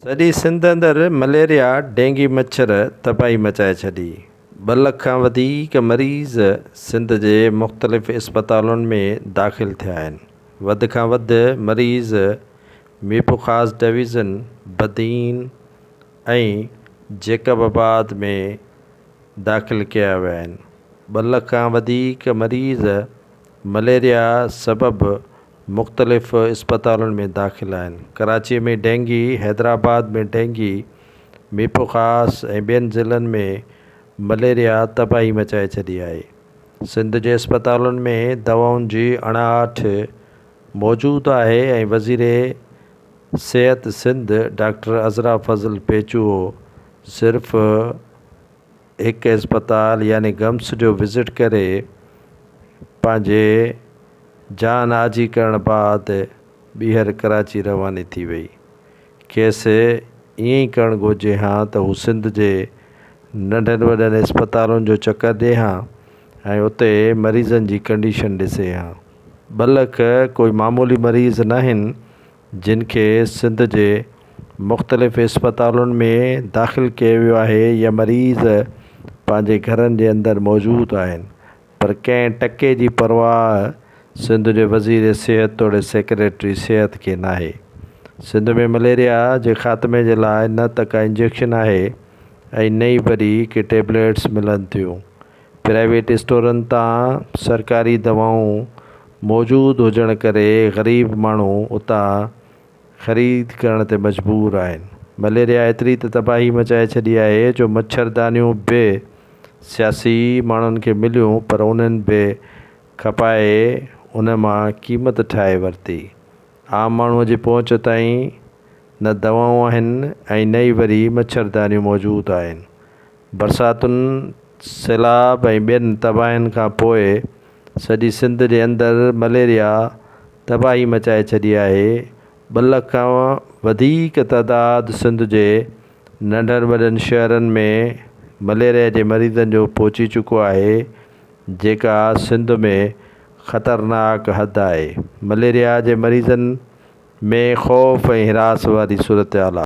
सॼी सिंध अंदरि malaria dinghy मच्छर तबाही मचाए छॾी। 2 लख खां वधीक मरीज़ सिंध जे मुख़्तलिफ़ इस्पतालुनि में दाख़िल थिया आहिनि। वधि खां वधि मरीज़ मीरपुर डिवीज़न, बदीन ऐं जेकबाबाद में दाख़िल कया विया आहिनि। 2 लख खां वधीक मरीज़ मलेरिया सबबि मुख़्तलिफ़ इस्पतालुनि में दाख़िल आहिनि। कराचीअ में डेंगी, हैदराबाद में डेंगी, मीरपुर ख़ास ऐं ॿियनि ज़िलनि में मलेरिया तबाही मचाए छॾी आहे। सिंध जे इस्पतालुनि में दवाउनि जी अणाहठ मौजूदु आहे ऐं वज़ीर सिहत सिंध डॉक्टर अज़रा फज़ल पेचुओ सिर्फ़ हिकु इस्पताल यानी गम्स जो विज़िट करे पंहिंजे जान आजी करण बाद ॿीहर कराची रवानी थी वई। खेसि ईअं ई करणु घुरिजे हा त हू सिंध जे नंढनि वॾनि इस्पतालुनि जो चकर ॾिए हा ऐं उते मरीज़नि जी कंडीशन ॾिसे हा। 2 लख कोई मामूली मरीज़ न आहिनि जिन खे सिंध जे मुख़्तलिफ़ इस्पतालुनि में दाख़िल कयो वियो आहे या मरीज़ पंहिंजे घरनि जे अंदरि मौजूदु आहिनि, पर कंहिं टके जी परवाह सिंध जे वज़ीर सिहत तोड़े सेक्रेटरी सिहत खे नाहे। सिंध में मलेरिया जे ख़ात्मे जे लाइ न त का इंजेक्शन आहे ऐं न ई वरी के टेबलेट्स मिलनि थियूं। प्राइवेट स्टोरनि तां सरकारी दवाऊं मौजूदु हुजण करे ग़रीब माण्हू उतां ख़रीद करण ते मजबूर आहिनि। मलेरिया एतिरी त तबाही मचाए छॾी आहे जो मच्छरदानियूं बि सियासी माण्हुनि खे मिलियूं पर उन्हनि बि खपाए उन मां क़ीमत ठाहे वरिती। आम माण्हूअ जी पहुच ताईं न दवाऊं आहिनि ऐं न ई वरी मच्छरदानियूं मौजूदु आहिनि। बरसातुनि, सैलाब ऐं ॿियनि तबाहियुनि खां पोइ सॼी सिंध जे अंदरि मलेरिया तबाही मचाए छॾी आहे। 2 लख खां वधीक तइदाद सिंध जे नंढनि वॾनि शहरनि में मलेरिया जे मरीज़नि जो पहुची चुको आहे, जेका सिंध में ख़तरनाक हद आहे। मलेरिया जे मरीज़नि में ख़ौफ़ ऐं हिरास वारी सूरत हाल आहे।